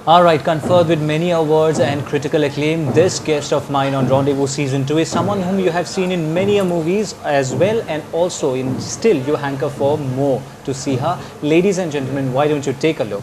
All right, conferred with many awards and critical acclaim, this guest of mine on Rendezvous Season 2 is someone whom you have seen in many movies as well, and also in still you hanker for more to see her. Ladies and gentlemen, why don't you take a look?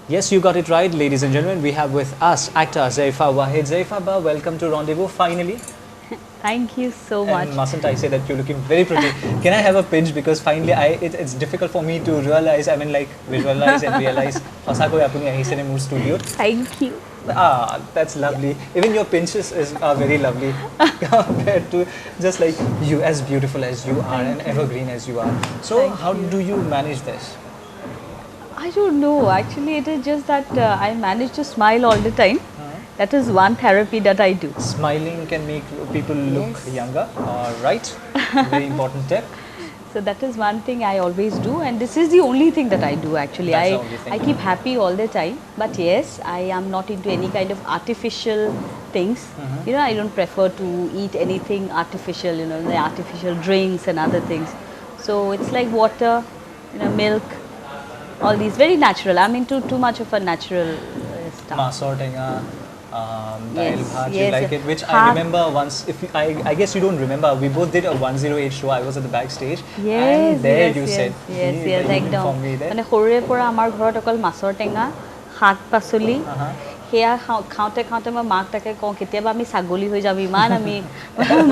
Yes, you got it right, ladies and gentlemen. We have with us actor Zerifa Waheed. Zerifa, welcome to Rendezvous finally. Thank you so much. And mustn't I say that you're looking very pretty? Can I have a pinch, because finally it's difficult for me to realize, I mean like visualize and realize. Studio. Thank you. Ah, that's lovely. Yeah. Even your pinches are very lovely compared to just like you, as beautiful as you are and evergreen as you are. So how do you manage this? I don't know. Actually, it is just that I manage to smile all the time. That is one therapy that I do. Smiling can make people look younger, right? Very important tip. So that is one thing I always do, and this is the only thing that I do actually. I keep happy all the time, but yes, I am not into any kind of artificial things. You know, I don't prefer to eat anything artificial, you know, the artificial drinks and other things. So it's like water, you know, milk, all these very natural. I'm into too much of a natural stuff. Masortenga, you like it, which I remember once. I guess you don't remember, we both did a 108 show. I was at the backstage, and there you said, yes, ekdom. Mane horre pora amar ghorot okol masortenga, শাক পাচলি হেয়া খাওঁতে খাওঁতে মই মাক তাকে কওঁ কেতিয়াবা আমি ছাগলী হৈ যাম, ইমান আমি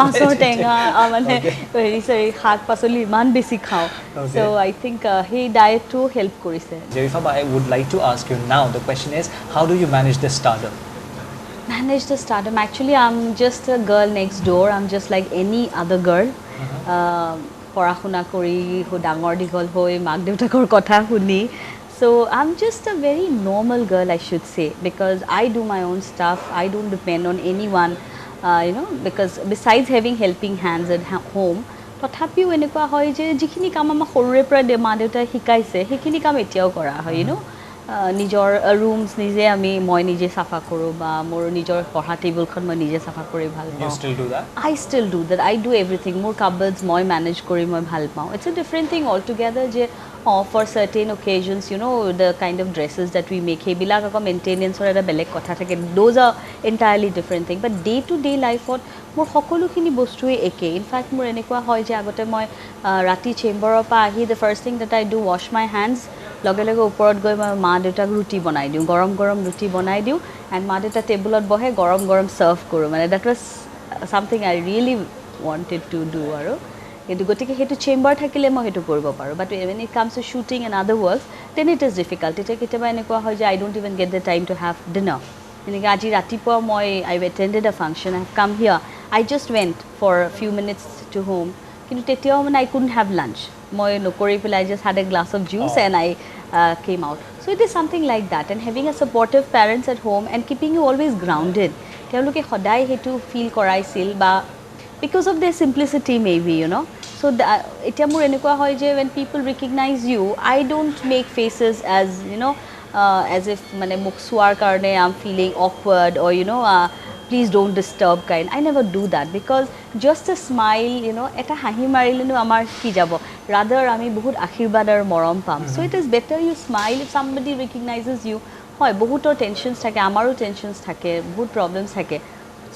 মাছৰ টেঙা মানে হেৰি শাক পাচলি ইমান বেছি খাওঁ. So I think সেই ডায়েটটো হেল্প কৰিছে. Zerifa, I would like to ask you now, the question is, how do you manage this stardom? Manage the stardom? Actually, I'm just a girl next door. I'm just like any other girl. পঢ়া শুনা কৰি ডাঙৰ দীঘল হৈ মাক দেউতাকৰ কথা শুনি. So I'm just a very normal girl, I should say, because I do my own stuff. I don't depend on anyone, you know, because besides having helping hands at home, তথাপিও এনেকুৱা হয় যে যিখিনি কাম আমাৰ সৰুৰে পৰা মা দেউতাই শিকাইছে সেইখিনি কাম এতিয়াও কৰা হয়, you know. নিজৰ ৰুমছ মই নিজে চাফা কৰোঁ, বা মোৰ নিজৰ পঢ়া টেবুলখন মই নিজে চাফা কৰি ভাল পাওঁ. You still do that? I still do that. I do everything. মোৰ cupboards মই মেনেজ কৰি মই ভাল পাওঁ. It's a different thing altogether যে for certain occasions, you know, the kind of dresses that we make, সেইবিলাক আকৌ মেইনটেনেন্সৰ এটা বেলেগ কথা থাকে. Those are entirely different thing. But day to day life মোৰ সকলোখিনি বস্তুৱে একে. ইনফেক্ট মোৰ এনেকুৱা হয় যে আগতে মই ৰাতি চেম্বাৰৰ পৰা আহি the first thing that I do, wash my hands. লগে লগে ওপৰত গৈ মই মা দেউতাক ৰুটি বনাই দিওঁ, গৰম গৰম ৰুটি বনাই দিওঁ, এণ্ড মা দেউতা টেবুলত বহে গৰম গৰম চাৰ্ভ কৰোঁ. মানে that was something I really wanted to do. আৰু কিন্তু গতিকে সেইটো চেম্বাৰ থাকিলে মই সেইটো কৰিব পাৰোঁ. But when it comes to shooting and other works, then it is difficult. তেতিয়া কেতিয়াবা এনেকুৱা হয় যে I don't even get the time to have dinner. এনেকৈ আজি ৰাতিপুৱা মই I attended a function, I have come here, I just went for a few minutes to home, কিন্তু তেতিয়াও মানে I couldn't have lunch. মই নকৰি পেলাই I just had a glass of juice and I came out. So it is something like that, and having a supportive parents at home and keeping you always grounded. তেওঁলোকে সদায় সেইটো feel কৰাইছিল, বা because of their simplicity maybe, you know. So এতিয়া মোৰ এনেকুৱা হয় যে when people recognize you, I don't make faces as, you know, as if মানে মোক চোৱাৰ কাৰণে I'm feeling awkward or, you know, please don't disturb kind. I never do that, because just a smile, you know, eta hahi marilenu amar ki jabo, rather ami bahut ashirwad ar morom pam. So it is better you smile if somebody recognizes you. Hoy bahutor tensions thake, amaru tensions thake, bahut problems thake.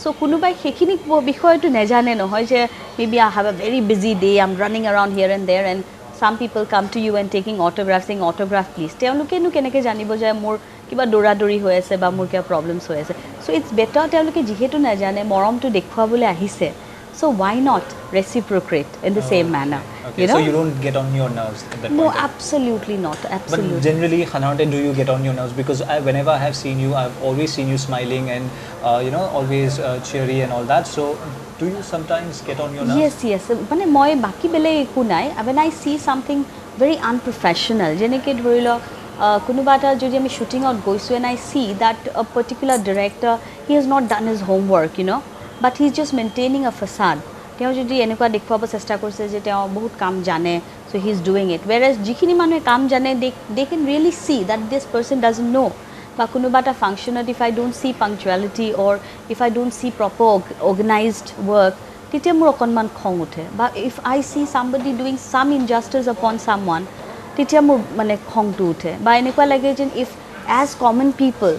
So kunubai hekhini bishoy to nejane no hoy je maybe I have a very busy day, I'm running around here and there, and some people come to you and taking autographs, saying autograph please. তেওঁলোকে nu keneke janibo je mor কিবা দৌৰাদৌৰি হৈ আছে বা মোৰ কিবা problems হৈ আছে. So it's batter তেওঁলোকে যিহেতু নাজানে মৰমটো দেখুৱাবলৈ আহিছে, So why not reciprocate in the same manner? Okay, You know? so you don't get on your nerves at that No, point. absolutely not. Absolutely. But generally, Hanarte, do you get on your nerves? Because whenever I have seen you, I've always seen you smiling and always cheery and all that. So, do you sometimes get on your nerves? Yes, yes. মানে মই বাকি বেলে একো নাই. When I see something very unprofessional, যেনেকে ধৰি লওক কোনোবা এটা যদি আমি শ্বুটিঙত গৈছোঁ and I see that a particular director, he has not done his homework, but he's just maintaining a facade. তেওঁ যদি এনেকুৱা দেখুৱাব চেষ্টা কৰিছে যে তেওঁ বহুত কাম জানে, so he's doing it. Whereas যিখিনি মানুহে কাম জানে, they can really see that this person doesn't know. বা কোনোবা এটা ফাংচনত if I don't see punctuality or if I don't see proper organized work, তেতিয়া মোৰ অকণমান খং উঠে. বা if I see somebody doing some injustice upon someone, তেতিয়া মোৰ মানে খংটো উঠে. বা এনেকুৱা লাগে যে if as common people,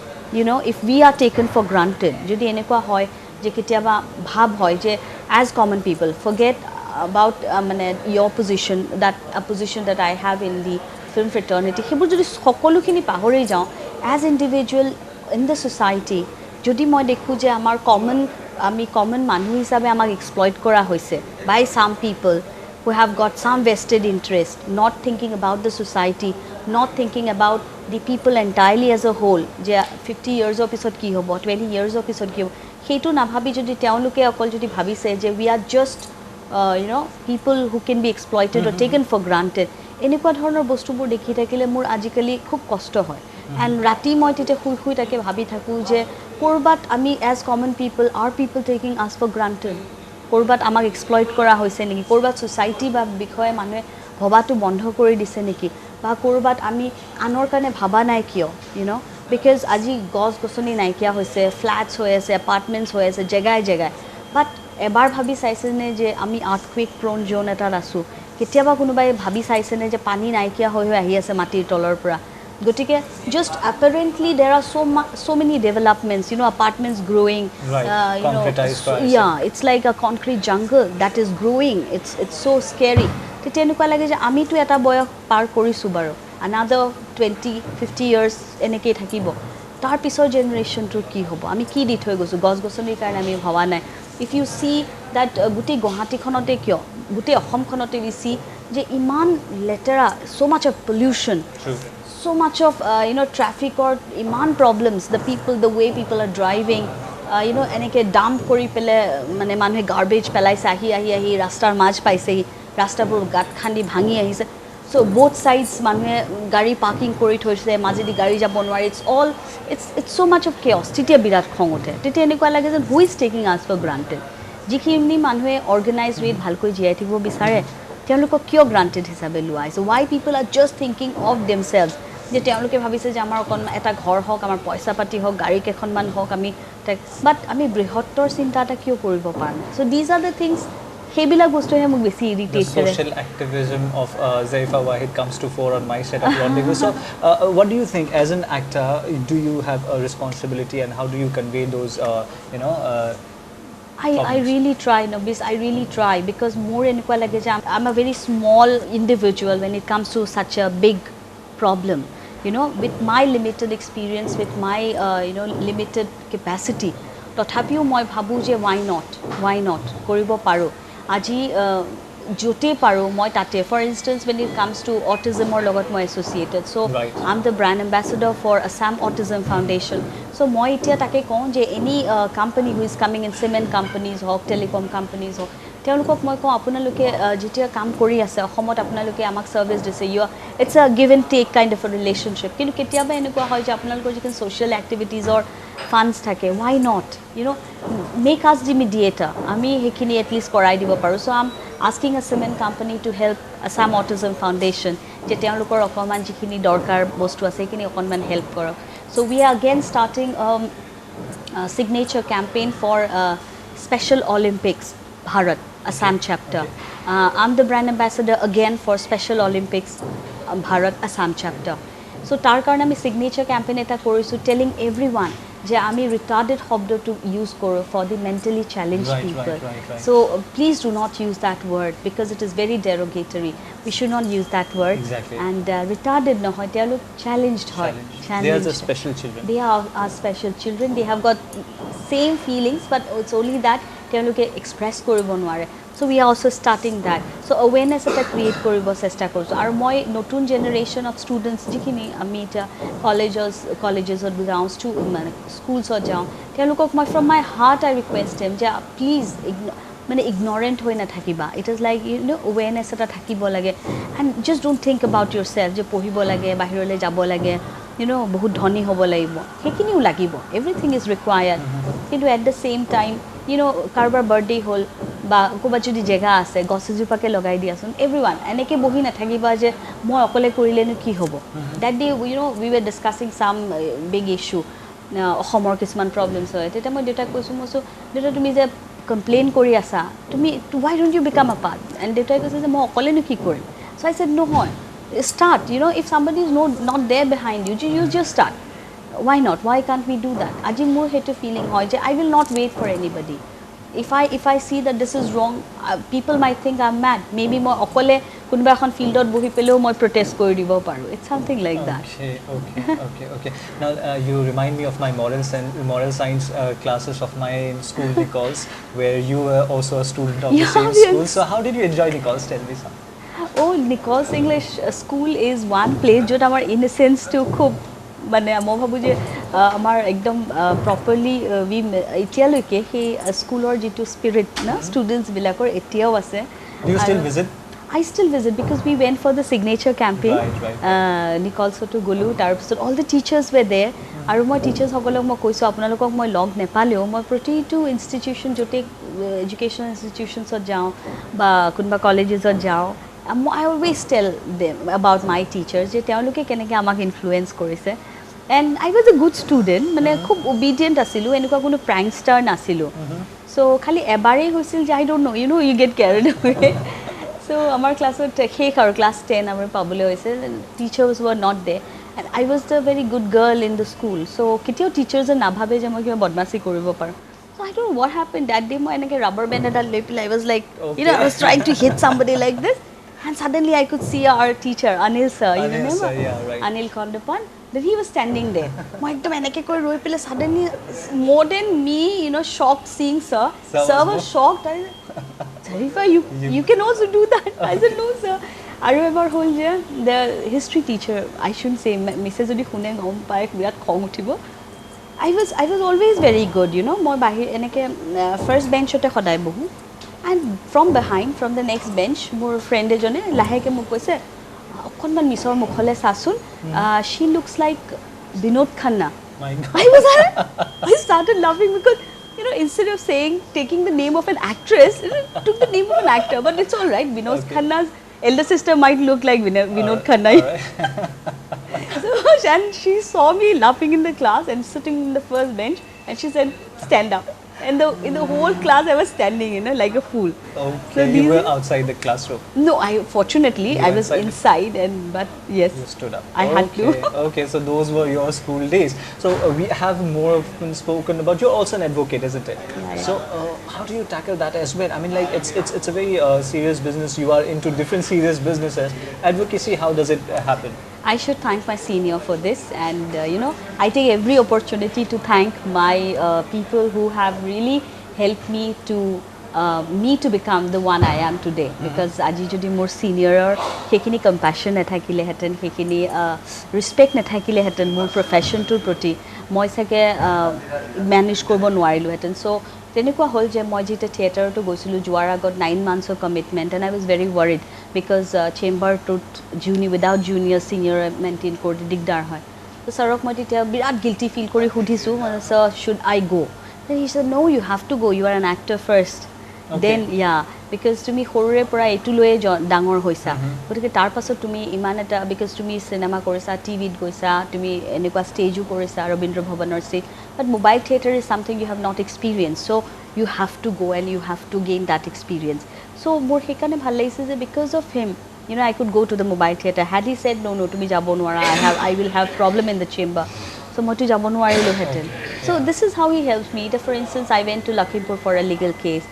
if we are taken for granted, যদি এনেকুৱা হয় যে কেতিয়াবা ভাব হয় যে as common people, forget about your position, that a position that I have in the film fraternity, সেইবোৰ যদি সকলোখিনি পাহৰি যাওঁ as individual in the society, যদি মই দেখোঁ যে আমাৰ আমি কমন মানুহ হিচাপে আমাক এক্সপ্লইট কৰা হৈছে by some people who have got some vested interest, not thinking about the society, not thinking about the people entirely as a whole, যে 50 years of পিছত কি হ'ব, 20 years of পিছত কি হ'ব, সেইটো নাভাবি যদি তেওঁলোকে অকল যদি ভাবিছে যে we are just people who can be exploited or taken for granted, এনেকুৱা ধৰণৰ বস্তুবোৰ দেখি থাকিলে মোৰ আজিকালি খুব কষ্ট হয়. এণ্ড ৰাতি মই তেতিয়া শুই তাকে ভাবি থাকোঁ যে ক'ৰবাত আমি as common people are people taking us for granted, ক'ৰবাত আমাক এক্সপ্লইট কৰা হৈছে নেকি, ক'ৰবাত ছ'চাইটি বা বিষয়ে মানুহে ভবাটো বন্ধ কৰি দিছে নেকি, বা ক'ৰবাত আমি আনৰ কাৰণে ভাবা নাই কিয়, বিকজ আজি গছ গছনি নাইকিয়া হৈছে, ফ্লেটছ হৈ আছে, এপাৰ্টমেণ্টছ হৈ আছে জেগাই জেগাই, বাট এবাৰ ভাবি চাইছেনে যে আমি আৰ্থকুৱেক প্ৰ'ন জ'ন এটাত আছোঁ, কেতিয়াবা কোনোবাই ভাবি চাইছেনে যে পানী নাইকিয়া হৈ আহি আছে মাটিৰ তলৰ পৰা, গতিকে just apparently there are so many developments, apartments growing, right, yeah, it's like a concrete jungle that is growing, it's so scary. তেতিয়া এনেকুৱা লাগে যে আমিতো এটা বয়স পাৰ কৰিছোঁ বাৰু, another 20-50 years এনেকেই থাকিব, তাৰ পিছৰ জেনেৰেশ্যনটোৰ কি হ'ব, আমি কি দি থৈ গৈছোঁ, গছ গছনিৰ কাৰণে আমি ভবা নাই. ইফ ইউ চি দেট গোটেই গুৱাহাটীখনতে কিয়, গোটেই অসমখনতে we see যে ইমান লেতেৰা, so much of pollution, so much of traffic or iman problems, the way people are driving, eneke dump kori pele mane manhe garbage pelaise ahi rastar maj paise rastabur gat khandi bhangi ahise, so both sides manhe gari parking kori thoise, majedi gari jabo nwari, it's so much of chaos. Titia birat khong uthe, titia enekwa lage je who is taking us for granted, jikhini manhe organized way bhalkoi jiyai thikibo bisare, তেওঁলোকক কিয় গ্ৰান্টেড হিচাপে লোৱা হৈছে, why people are just thinking of themselves, যে তেওঁলোকে ভাবিছে যে আমাৰ অকণ এটা ঘৰ হওক, আমাৰ পইচা পাতি হওক, গাড়ী কেইখনমান হওক, আমি বাট আমি বৃহত্তৰ চিন্তা এটা কিয় কৰিব পৰা নাই. চ' দিজ আৰ দ্য থিংছ, সেইবিলাক বস্তুহে মোক বেছি ইৰিটেট কৰে. The social activism of Zerifa Waheed comes to fore on my set of rendezvous. So, what do you think as an actor, do you have a responsibility and how do you convey those, I really try, I really try, because more enekwa lage je I'm a very small individual when it comes to such a big problem, with my limited experience, with my limited capacity, তথাপিও মই ভাবো যে why not কৰিব পাৰো, আজি jote paro moi tate. For instance, when it comes to autism or logot moi associated, so right. I'm the brand ambassador for Assam Autism Foundation. So moi itia take kon je any company who is coming in, cement companies hok, telecom companies hok, তেওঁলোকক মই কওঁ আপোনালোকে যেতিয়া কাম কৰি আছে অসমত, আপোনালোকে আমাক সাৰ্ভিস দিছে, it's a give and take kind of a relationship, কিন্তু কেতিয়াবা এনেকুৱা হয় যে আপোনালোকৰ যিখন social activities or funds থাকে, why not, make us the mediator, আমি হেখিনি at least কৰাই দিব পাৰো. So I'm asking a cement company to help Assam Autism Foundation, যে তেওঁলোকৰ অকমান যিখিনি দৰকাৰ বস্তু আছে সেইখিনি অকমান হেল্প কৰক. So we are again starting a signature campaign for Special Olympics Bharat Assam chapter. I'm the brand ambassador again for Special Olympics Bharat Assam chapter. So tar karone ami signature campaign eta korisu, telling everyone যে আমি retarded শব্দটো use কৰো for the mentally challenged people. Right. So please do not use that word because it is very derogatory. We should not use that word. Exactly. And retarded নহয়, তেওঁলোক challenged হয়. They are the special children. They are our special children. They have got same feelings, but it's only that তেওঁলোকে express কৰিব নোৱাৰে so we are also starting that so awareness এটা create কৰিব চেষ্টা কৰিছো আৰু মই নতুন জেনাৰেশ্যন অফ ষ্টুডেণ্টছ যিখিনি আমি এটা কলেজেছত যাওঁ মানে স্কুলছত যাওঁ তেওঁলোকক মই from my heart I request them যে প্লিজ মানে ইগনৰেণ্ট হৈ নাথাকিবা it is like you know' awareness এটা থাকিব লাগে and just don't think about yourself যে পঢ়িব লাগে বাহিৰলৈ যাব লাগে you know বহুত ধনী হ'ব লাগিব সেইখিনিও লাগিব এভৰিথিং ইজ ৰিকুৱায়াৰ্ড কিন্তু এট the same time you know কাৰোবাৰ বাৰ্থডে হ'ল বা ক'ৰবাত যদি জেগা আছে গছ এজোপাকে লগাই দিয়াচোন এভৰিৱান এনেকৈ বহি নাথাকিবা যে মই অকলে কৰিলেনো কি হ'ব that day you know we were discussing some big issue অসমৰ কিছুমান প্ৰব্লেমছ হয় তেতিয়া মই দেউতাক কৈছোঁ মই দেউতা তুমি যে কমপ্লেইন কৰি আছা তুমি why don't you become a part and দেউতাই কৈছে যে মই অকলেনো কি কৰিম so I said নহয় start you know if somebody is not there behind you you just start why not why can't we do that aji mor hetu feeling hoy je I will not wait for anybody if I see that this is wrong people might think I'm mad maybe moi okole kunba ekhon field ot bohi peleo moi protest kori dibo paru it's something like that okay now you remind me of my moral science classes of my school Nichols where you were also a student of the same school so how did you enjoy Nichols tell me some oh Nichols English school is one place jot amar innocence to khub মানে মই ভাবোঁ যে আমাৰ একদম properly we এতিয়ালৈকে সেই স্কুলৰ যিটো স্পিৰিট না ষ্টুডেণ্টছবিলাকৰ এতিয়াও আছে Do you still visit? I still visit because we went for the signature campaign Nicholsতো গ'লোঁ তাৰপিছত all the teachers were there আৰু মই টিচাৰ্ছসকলক মই কৈছোঁ আপোনালোকক মই লগ নেপালেও মই প্ৰতিটো ইনষ্টিটিউশ্যন য'তে এডুকেশ্যনেল ইনষ্টিটিউশ্যনছত যাওঁ বা কোনোবা কলেজেছত যাওঁ I always tell them about my teachers যে তেওঁলোকে কেনেকৈ আমাক ইনফ্লুৱেঞ্চ কৰিছে and I was a good student মানে খুব obedient আছিলোঁ এনেকুৱা কোনো prankster নাছিলোঁ so খালি এবাৰেই হৈছিল যে I don't know you know you get carried away so আমাৰ ক্লাছত শেষ আৰু ক্লাছ 10 আমাৰ পাবলৈ হৈছিল teachers were not there and I was the very good girl in the school so কেতিয়াও টিচাৰ্ছে নাভাবে যে মই কিবা বদমাচি কৰিব পাৰোঁ so I don't know what happened that day মই এনেকৈ rubber band এটা লৈ পেলাই I was like you know I was trying to hit somebody like this and suddenly I could see our teacher Anil sir you remember yeah, right. Anil Kondapan that he was standing there moi ekdom enake kore roi pele suddenly more than me you know shocked seeing sir was shocked I Zerifa you can also do that I said no sir aru ebar hol je the history teacher I shouldn't say message jodi khune gom pae birat khong uthibo I was always very good you know moi bahir enake first bench ote khodai bohu and from behind from the next bench more friend ejone laheke মোক কৈছে অকনমান মিছৰ মুখলে চাচোন she looks like Binod Khanna my God. I started laughing because you know instead of saying taking the name of an actress took the name of an actor but it's all right Binod Khanna's elder sister might look like Binod Khanna so and she saw me laughing in the class and sitting in the first bench and she said stand up and in the whole class I was standing you know like a fool okay so you were outside the classroom no fortunately I was inside and but yes you stood up I had to okay so those were your school days so we have more often spoken about you're also an advocate isn't it yeah. So how do you tackle that as well I mean like it's a very serious business you are into different serious businesses advocacy how does it happen I should thank my senior for this and you know I take every opportunity to thank my people who have really helped me to become the one I am today because aji jodi more senior hekhini compassion nathakile heten hekhini respect nathakile heten more profession to proti moi sake manage korbo nwarilu heten so tenekwa hol je moi jite theater to goisilu juar agot 9 months of commitment and I was very worried because chamber to without junior senior maintain kore digdar hoy so sarok moi tita birat guilty feel kori hudisu sir should I go then he said no you have to go you are an actor first then yeah because tumi horore pora etu loye dangor hoisa gotike tar pasot tumi iman eta because tumi cinema korisa tv t goisa tumi enekwa stage u korisa Rabindra Bhavanor stage but mobile theater is something you have not experienced so you have to go and you have to gain that experience so mor hekane bhal laise je because of him you know I could go to the mobile theater had he said no tumi jabo nwara I will have problem in the chamber so moi tu jabo nwarilu heten so this is how he helps me for instance I went to Lakhimpur for a legal case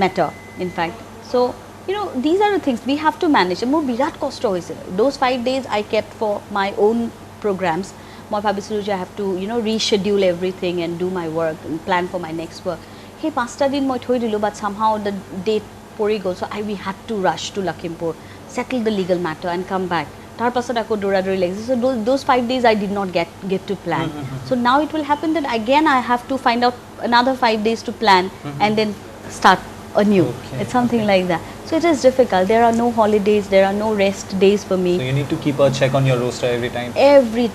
matter in fact so you know these are the things we have to manage more birat kosto hoise those 5 days I kept for my own programs moi bhabisilu je I have to you know reschedule everything and do my work and plan for my next work সেই 5টা দিন মই থৈ দিলোঁ, but somehow the date পৰি গ'ল, so we had to rush to Lakhimpur, settle the legal matter and come back. তাৰ পাছত আকৌ দৌৰা-দৌৰি লাগিছে, so those 5 days I did not get to plan. So now it will happen that again I have to find out another 5 days to plan and then start anew. It's something like that. So it is difficult. There are no holidays, there are no rest days for me. So you need to keep a check on your roster every time? Every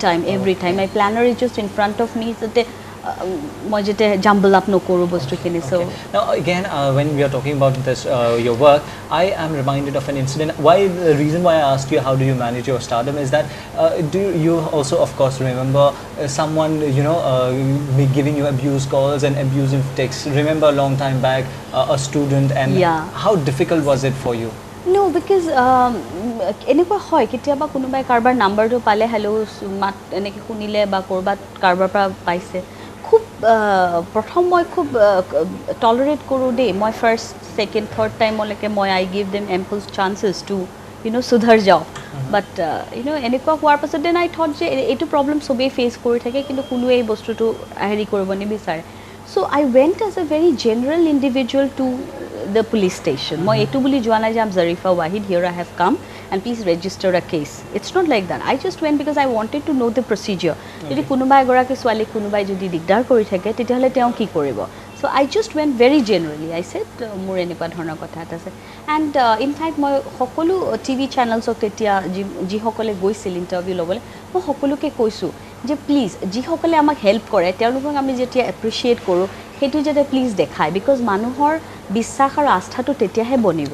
time. My planner is just in front of me, so মই যেতে jumble up নকৰো বস্তুখিনি. So now again, when we are talking about this your work, I am reminded of an incident. The reason why I asked you how do you manage your stardom is that do you also of course remember someone giving you abuse calls and abusive texts? Remember a long time back a student, and how difficult was it for you? No, because এনেকুৱা হয় কেতিয়াবা কোনোবাই কাৰোবাৰ নাম্বাৰটো পালে hello' মাত এনেকৈ শুনিলে বা ক'ৰবাত কাৰোবাৰ পৰা পাইছে, খুব প্ৰথম মই খুব টলাৰেট কৰোঁ দেই, মই ফাৰ্ষ্ট ছেকেণ্ড থাৰ্ড টাইমলৈকে মই I give them ample chances to সুধাৰ যাওঁ, বাট এনেকুৱা হোৱাৰ পাছত দেন আই থট যে এইটো প্ৰব্লেম চবেই ফেচ কৰি থাকে, কিন্তু কোনোৱে এই বস্তুটো হেৰি কৰিব নিবিচাৰে. So I went as a very general individual to the police station. Moi etu boli joa nai je I'm Zerifa Waheed, here I have come and please register a case. It's not like that. I just went because I wanted to know the procedure. Jodi kunubai goraki swali kunubai jodi digdar kori thake tete hole teo ki koribo. So I just went very generally. I said mur enekwa dhorona kotha eta ase, and in fact moi hokolu TV channels ok tetia ji hokole goisil interview lobole moi hokoluke koisu যে please যিসকলে আমাক help কৰে তেওঁলোকক আমি যেতিয়া appreciate কৰোঁ সেইটো যাতে প্লিজ দেখায়, বিকজ মানুহৰ বিশ্বাস আৰু আস্থাটো তেতিয়াহে বনিব,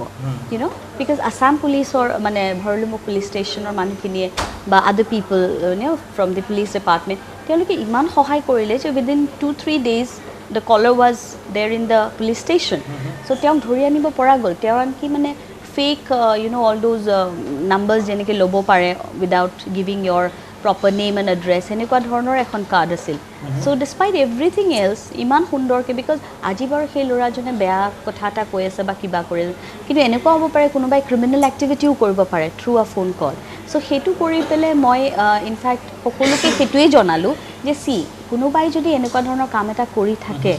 বিকজ আছাম পুলিচৰ মানে ভৰলুমুখ পুলিচ ষ্টেচনৰ মানুহখিনিয়ে বা other people from the police department তেওঁলোকে ইমান সহায় কৰিলে যে within 2-3 days the caller was there in the police station. So' তেওঁক ধৰি আনিব পৰা গ'ল. তেওঁ আনকি মানে ফেক অল দোজ নাম্বাৰ্ছ যেনেকৈ ল'ব পাৰে উইদাউট গিভিং ইয়ৰ proper name and address, এনেকুৱা ধৰণৰ এখন কাৰ্ড আছিল. So despite everything else ইমান সুন্দৰকৈ, because আজি বাৰু সেই ল'ৰাজনে বেয়া কথা এটা কৈ আছে বা কিবা কৰে, কিন্তু এনেকুৱা হ'ব পাৰে কোনোবাই ক্ৰিমিনেল এক্টিভিটিও কৰিব পাৰে থ্ৰু আ ফোন কল. চ' সেইটো কৰি পেলাই মই ইনফেক্ট সকলোকে সেইটোৱেই জনালোঁ যে কোনোবাই যদি এনেকুৱা ধৰণৰ কাম এটা কৰি থাকে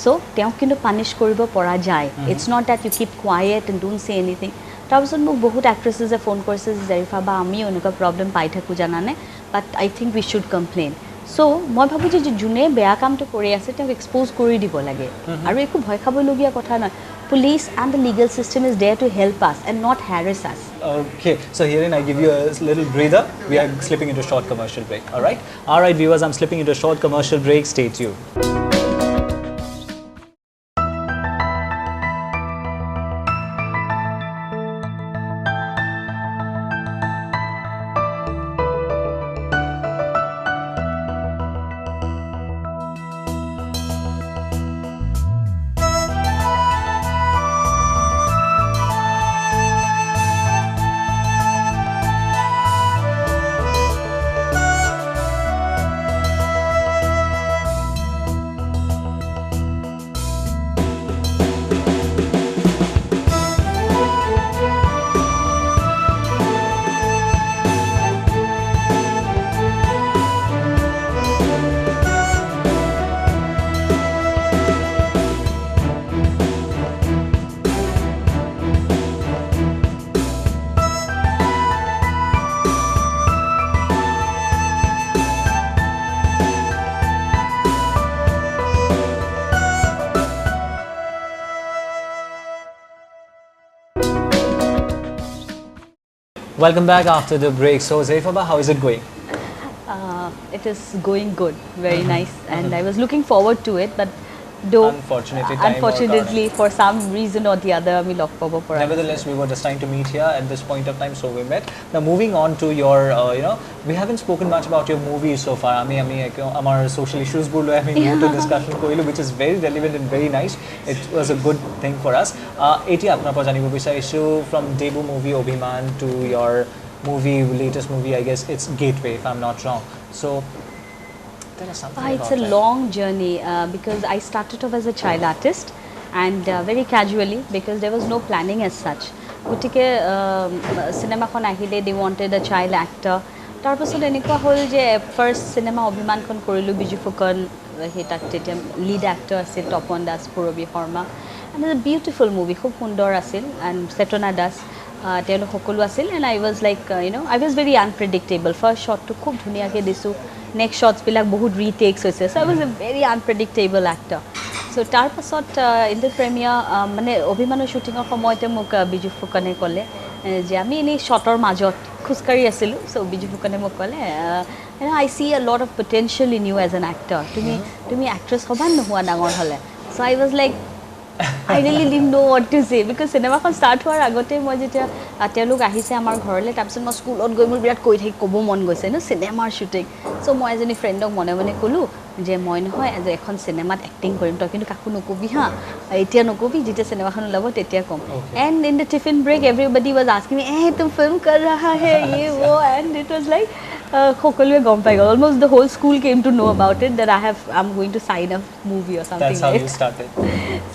চ' তেওঁক কিন্তু পানিছ কৰিব পৰা যায়. It's not that you keep quiet and don't say anything. তাৰপিছত মোক বহুত এক্ট্ৰেছেছে ফোন কৰিছে যে জেৰিফা বা আমিও এনেকুৱা প্ৰব্লেম পাই থাকোঁ জানানে, but I think we should complain. চ' মই ভাবোঁ যে যোনে বেয়া কামটো কৰি আছে তেওঁক এক্সপ'জ কৰি দিব লাগে, আৰু একো ভয় খাবলগীয়া কথা নহয়. Police and the legal system is there to help us and not harass us. Okay, so herein I give you a little breather. We are slipping into a short commercial break. All right, viewers, I'm slipping into a short commercial break. Stay tuned. Welcome back after the break. So Zerifa, how is it going? It is going good, very nice, and I was looking forward to it, but though unfortunately for some reason or the other we locked over for nevertheless we were destined to meet here at this point of time, so we met. Now moving on to your we haven't spoken much about your movies so far. Our social issues bolo to discussion korilu, which is very relevant and very nice. It was a good thing for us. Eti apnar par janibo bicharisu from debut movie Obhiman to your latest movie, I guess it's Gateway if I'm not wrong. So it's a long journey because I started off as a child artist and very casually, because there was no planning as such. Gotike cinema khon ahile, they wanted a child actor. Tar pasot enekwa hol je first cinema Obhiman khon korilu Biju Fukan সেই তাত তেতিয়া lead actor আছিল Tapan Das Purabi Sharma and it's a beautiful movie খুব সুন্দৰ আছিল and Chetana Das তেওঁলোক সকলো আছিল and I was like I was very unpredictable first শ্বটটো খুব ধুনীয়াকৈ দিছোঁ নেক্সট শ্বটছবিলাক বহুত ৰিটেক্স হৈছে so' I was a very unpredictable actor so' তাৰপাছত ইন দ্য প্ৰেমিয়াৰ মানে অভিমানৰ শ্বুটিঙৰ সময়তে মোক বিজু ফুকনে ক'লে যে আমি এনেই শ্বটৰ মাজত খোজকাঢ়ি আছিলোঁ চ' বিজু ফুকনে মোক ক'লে I see a lot of potential in you as an actor তুমি এক্ট্ৰেছ হ'বা নোহোৱা ডাঙৰ হ'লে so' I was like I really didn't know what to say because চিনেমাখন ষ্টাৰ্ট হোৱাৰ আগতে মই যেতিয়া তেওঁলোক আহিছে আমাৰ ঘৰলৈ তাৰপিছত মই স্কুলত গৈ মোৰ বিৰাট ক'ব মন গৈছে ন চিনেমাৰ শ্বুটিং চ' মই এজনী ফ্ৰেণ্ডক মনে মনে ক'লোঁ যে মই নহয় যে এখন চিনেমাত এক্টিং কৰিম তই কিন্তু কাকো নক'বি হা এতিয়া নক'বি যেতিয়া চিনেমাখন ওলাব তেতিয়া ক'ম and in the tiffin break everybody was asking me তুম ফিল্ম কৰ ৰাহা হে য়ে वो এণ্ড ইট ৱাজ লাইক সকলোৱে গম পাই গ'ল almost the whole school came to know about it that I am going to sign a movie or something like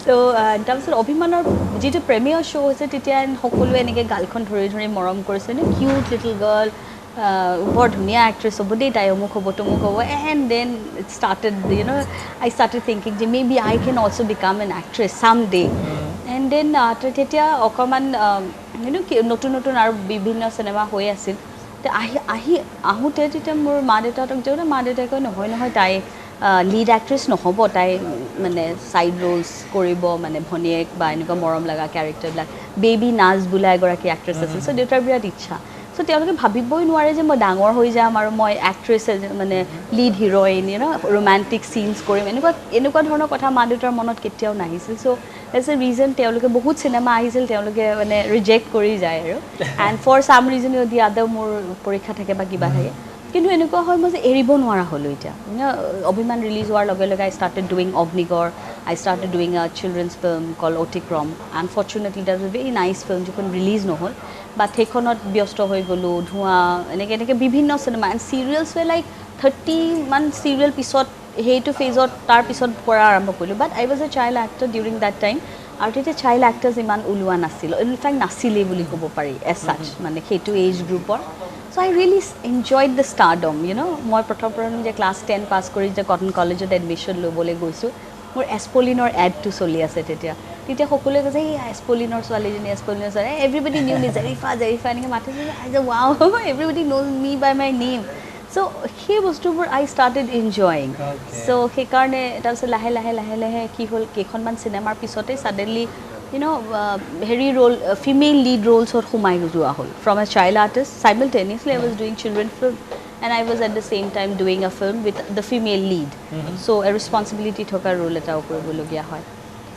so' তাৰপিছত অভিমানৰ যিটো প্ৰেমিয়াৰ শ্ব' হৈছে তেতিয়া সকলোৱে এনেকৈ গালখন ধৰি ধৰি মৰম কৰিছে নে কিউট লিটল গাৰ্ল বৰ ধুনীয়া এক্ট্ৰেছ হ'ব দেই তাই অমুক হ'ব তমুক হ'ব and then it started I started thinking যে maybe I can also' become an actress some day and then তেতিয়া অকণমান নতুন নতুন আৰু বিভিন্ন চিনেমা হৈ আছিল আহোঁতে তেতিয়া মোৰ মা দেউতাহঁতক যাওঁতে মা দেউতাই কয় নহয় তাই লিড এক্ট্ৰেছ নহ'ব তাই মানে ছাইড ৰোলছ কৰিব মানে ভনীয়েক বা এনেকুৱা মৰম লগা কেৰেক্টাৰবিলাক বেবী নাজ বোলা এগৰাকী এক্ট্ৰেছ আছিল চ' দেউতাৰ বিৰাট ইচ্ছা চ' তেওঁলোকে ভাবিবই নোৱাৰে যে মই ডাঙৰ হৈ যাম আৰু মই এক্ট্ৰেছ মানে লিড হিৰ'ইন ৰোমান্টিক চিনছ কৰিম এনেকুৱা ধৰণৰ কথা মা দেউতাৰ মনত কেতিয়াও নাহিছিল চ' এজ এ ৰিজন তেওঁলোকে বহুত চিনেমা আহিছিল তেওঁলোকে মানে ৰিজেক্ট কৰি যায় আৰু এণ্ড ফৰ চাম ৰিজন দি আদাৰ মোৰ পৰীক্ষা থাকে বা কিবা থাকে কিন্তু এনেকুৱা হয় মই যে এৰিব নোৱাৰা হ'লোঁ এতিয়া অভিমান ৰিলিজ হোৱাৰ লগে লগে I started doing Agnigarh I started doing a children's film call Atikram unfortunately that was a very nice film যিখন ৰিলিজ নহ'ল বাট সেইখনত ব্যস্ত হৈ গ'লোঁ ধোঁৱা এনেকৈ বিভিন্ন cinema and serials way like 30 মান চিৰিয়েল পিছত সেইটো ফেজত তাৰ পিছত কৰা আৰম্ভ কৰিলোঁ but I was a child এক্টৰ ডিউৰিং দেট টাইম আৰু তেতিয়া চাইল্ড এক্টাৰ্ছ ইমান ওলোৱা নাছিল ইনফেক্ট নাছিলেই বুলি ক'ব পাৰি এজ চাচ মানে সেইটো এজ গ্ৰুপৰ চ' I really enjoyed the stardom মই প্ৰথম যে ক্লাছ 10 পাছ কৰি যে কটন কলেজত এডমিশ্যন ল'বলৈ গৈছোঁ মোৰ এছপলিনৰ এডটো চলি আছে তেতিয়া সকলোৱে কৈছে এই এছপলিনৰ ছোৱালীজনী এভৰিবডি নিউ মি জেৰিফা এনেকৈ মাতিছে আই যে wow everybody knows me by my name so' সেই বস্তুবোৰ আই ষ্টাৰ্টেড এনজয়িং চ' সেইকাৰণে তাৰপিছত লাহে লাহে কি হ'ল কেইখনমান চিনেমাৰ পিছতে ছাডেনলি হেৰি ৰোল ফিমেল লিড ৰোলছত সোমাই যোৱা হ'ল from a child artist simultaneously I was doing children film and I was at the same time doing a film with the female lead so' a responsibility থকা roll এটাও কৰিবলগীয়া হয়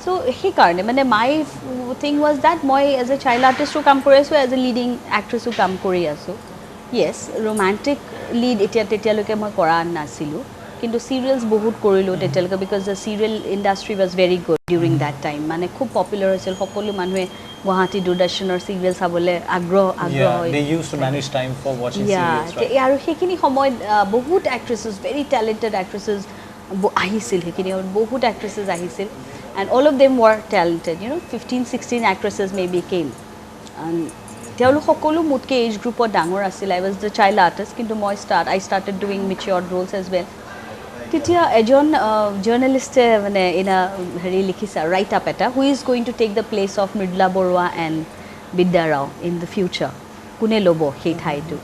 চ' সেইকাৰণে মানে মাই থিং ৱাজ দেট মই as a child আৰ্টিষ্টো কাম কৰি আছোঁ এজ এ লিডিং এক্ট্ৰেছো কাম কৰি আছোঁ য়েছ ৰোমান্টিক লিড তেতিয়ালৈকে মই কৰা নাছিলোঁ কিন্তু চিৰিয়েলছ বহুত কৰিলোঁ তেতিয়ালৈকে because the serial industry was very good during that time মানে খুব পপুলাৰ হৈছিল সকলো মানুহে গুৱাহাটী দূৰদৰ্শনৰ চিৰিয়েল চাবলৈ আগ্ৰহ আৰু সেইখিনি সময়ত বহুত এক্ট্ৰেছেছ ভেৰি টেলেণ্টেড এক্ট্ৰেছেছ আহিছিল সেইখিনি বহুত এক্ট্ৰেছেছ আহিছিল and all of them were talented 15-16 actresses maybe came তেওঁলোক সকলো মোতকৈ এজ গ্ৰুপত ডাঙৰ আছিল I was the child artist কিন্তু I started doing matured roles as well তেতিয়া এজন জাৰ্নেলিষ্টে মানে হেৰি লিখিছে ৰাইট আপ এটা who is going to take the place of Mridula Baruah and Bidya Rao in the future কোনে ল'ব সেই ঠাইটো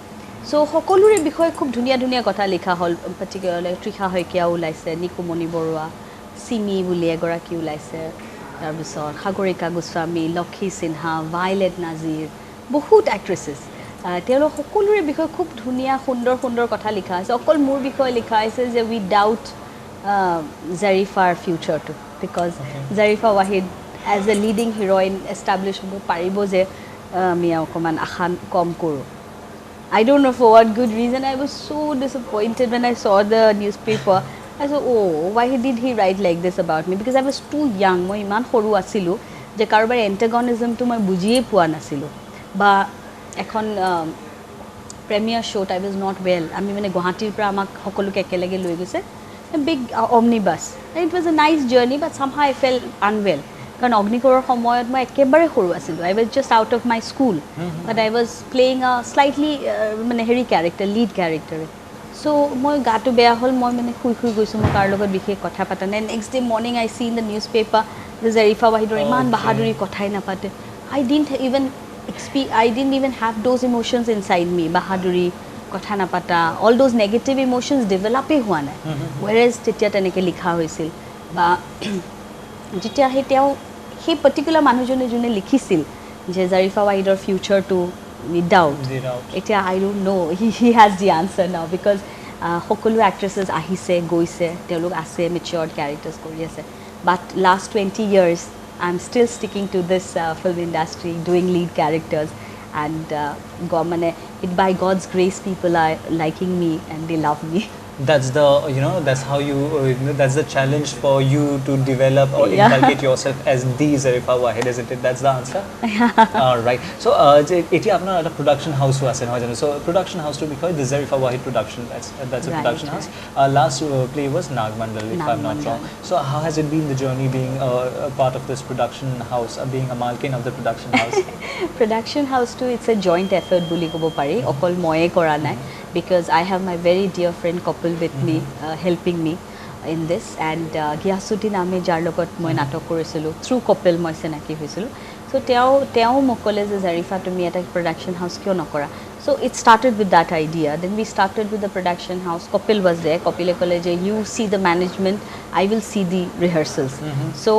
চ' সকলোৰে বিষয়ে খুব ধুনীয়া ধুনীয়া কথা লিখা হ'ল পাৰ্টিকুলাৰলি তৃষা শইকীয়া ওলাইছে নিকুমণি বৰুৱা চিমি বুলি এগৰাকী ওলাইছে তাৰপিছত সাগৰিকা গোস্বামী লক্ষী সিনহা ভাইলেট নাজিৰ বহুত এক্ট্ৰেছেছ তেওঁলোক সকলোৰে বিষয়ে খুব ধুনীয়া সুন্দৰ কথা লিখা আছে অকল মোৰ বিষয়ে লিখা হৈছে যে উই ডাউট জেৰিফাৰ ফিউচাৰটো because Zerifa Wahid as a leading heroine establish হ'ব পাৰিব যে আমি অকণমান আশা কম কৰোঁ I don't know for what good reason I was so disappointed when I saw the newspaper. I said, oh, why did he write like this about me? Because I was too young. মই ইমান সৰু আছিলোঁ যে কাৰোবাৰ এণ্টাগনিজমটো মই বুজিয়ে পোৱা নাছিলোঁ বা এখন প্ৰেমিয়াৰ শ্ব'ত আই ৱাজ নট ৱেল আমি মানে গুৱাহাটীৰ পৰা আমাক সকলোকে একেলগে লৈ গৈছে big omnibus it was a nice journey but somehow I fell unwell কাৰণ অগ্নিগড়ৰ সময়ত মই একেবাৰে সৰু আছিলোঁ I was just out of my school but I was playing a slightly মানে hairy character lead character So মই গাটো বেয়া হল মই মানে শুই গৈছো মই কাৰ লগত বিশেষ কথা পাতা নাই next day morning I see in the newspaper যে জেৰিফা ৱাহিদৰ ইমান বাহাদুৰি কথাই নাপাতে I didn't even have those emotions inside me bahaduri kotha napata all those negative emotions develop e hua nai whereas tetia teneke likha hoisil ba jetia he particular manujone jone likhisil je Zerifa Wahedor future to without etia I don't know he has the answer now because hokolu actresses ahise goise telok ase matured characters kori ase but last 20 years I'm still sticking to this film industry, doing lead characters, and by God's grace, people are liking me and they love me. That's the that's how you that's the challenge for you to develop or inculcate yourself as the Zerifa Waheed, isn't it? That's the answer. All right. So eti apnar eta production house ase noy jano so production house to be called the Zerifa Waheed production that's a right, production house. Last play was Nagmandal if I'm not wrong. So how has it been the journey being a part of this production house, being a malkin of the production house? Production house too, it's a joint effort buli kobo pari okol moye kora nai because I have my very dear friend Kapil with me helping me in this and Gyasuddin Ame jar logot moi natok korisilo through Kapil moi senaki hoisilo so teo mokole je Zerifa to me eta production house kyo nokora so it started with that idea then we started with the production house Kapil was there Kapil kole je you see the management I will see the rehearsals so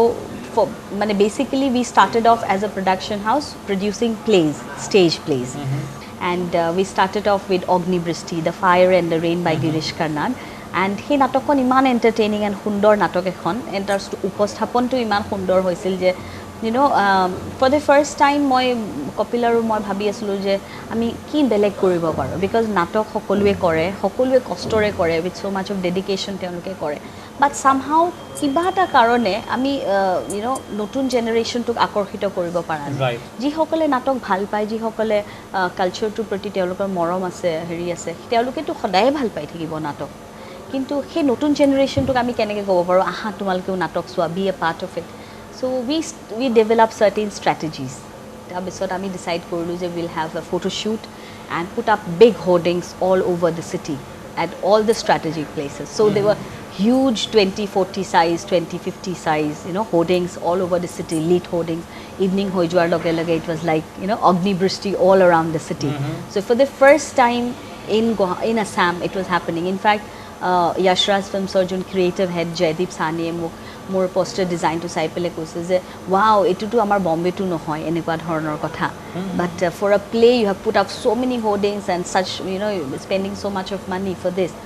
basically we started off as a production house producing plays stage plays and we started off with Agni Brishti, The Fire and the Rain by Girish Karnad and he natokon iman entertaining and hundor natok ekhon enters to upasthapon to iman hundor hoisil je for the first time moi Kapilaru moi bhabi asulu je ami ki belek koribo paro because natok hokolue kostore kore with so much of dedication teloke kore but somehow kibata karone ami notun generation tok akorkhito koribo para right ji hokole natok bhal pai ji hokole culture to proti telokor morom ase heri ase teloke to khodaye bhal pai thakibo natok kintu he notun generation tok ami keneke gobo paro aha tumalke natok swa be a part of it so we develop certain strategies tar bisot ami decide korlu je we'll have a photo shoot and put up big hoardings all over the city at all the strategic places so they were huge 20-40 size 20-50 size hoardings all over the city lit hoardings evening hoi joar loge loge it was like Agni Brishti all around the city so for the first time in Assam it was happening in fact Yashraj Film Surgeon creative head Jaideep Sani more poster design to sai pele koise je wow etu to amar Bombay to no hoy enekwa dhoroner kotha but for a play you have put up so many hoardings and such spending so much of money for this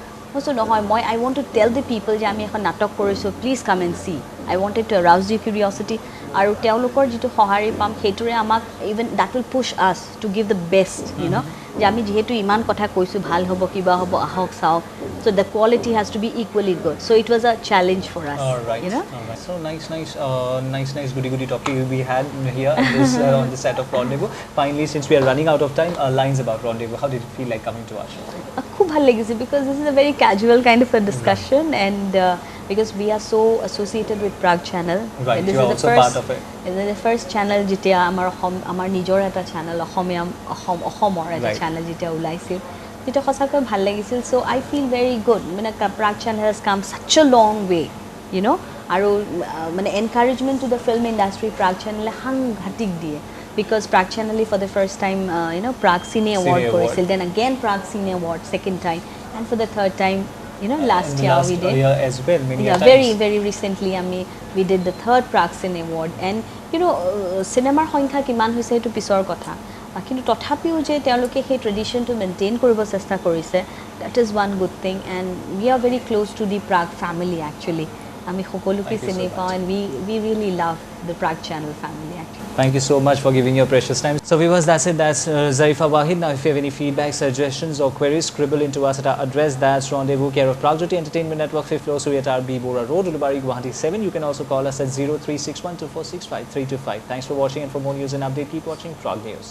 so no hoy I want to tell the people je ami ekhon natok koriso please come and see I wanted to arouse your curiosity aru teolokor jitu hohari pam heture amak even that will push us to give the best je ami jehetu iman kotha koisu bhal hobo kiba hobo ahok saok so the quality has to be equally good so it was a challenge for us all right so nice goody topic we had here on this on the set of Rendezvous finally since we are running out of time lines about Rendezvous how did it feel like coming to our show khub bhal legise because this is a very casual kind of a discussion and because we are so associated with Prague channel right this you are is also the first, part of it this is the first channel jetia amar nijor eta channel ohomor eta channel jetia ulaisil যেটা খসাকৈ ভাল লাগিছিল so I feel very good Prague channel has come such a long way aru encouragement to the film industry Prague channel hanghatik die because Prague channel for the first time Prague Cine Award korisil then again Prague Cine Award second time and for the third time last year we did as well many times very recently we did the third Prague Cine Award and cinema সংখ্যা কিমান হৈছে এটো পিছৰ কথা কিন্তু তথাপিও যে তেওঁলোকে সেই ট্ৰেডিশনটো মেইনটেইন কৰিব চেষ্টা কৰিছে that is one good thing and we are very close to the Prague family actually আমি সকলোকে চিনি পাওঁ and we really love the Prague channel family actually thank you so much for giving your precious time so viewers that's it that's Zerifa Waheed now if you have any feedback suggestions or queries scribble into us at our address that's Rendezvous care of Prague Jyoti Entertainment Network 5th floor Suryat RB Bora Road Ulubari Guwahati 7 you can also call us at 03612465 325 thanks for watching and for more news and update keep watching Prague News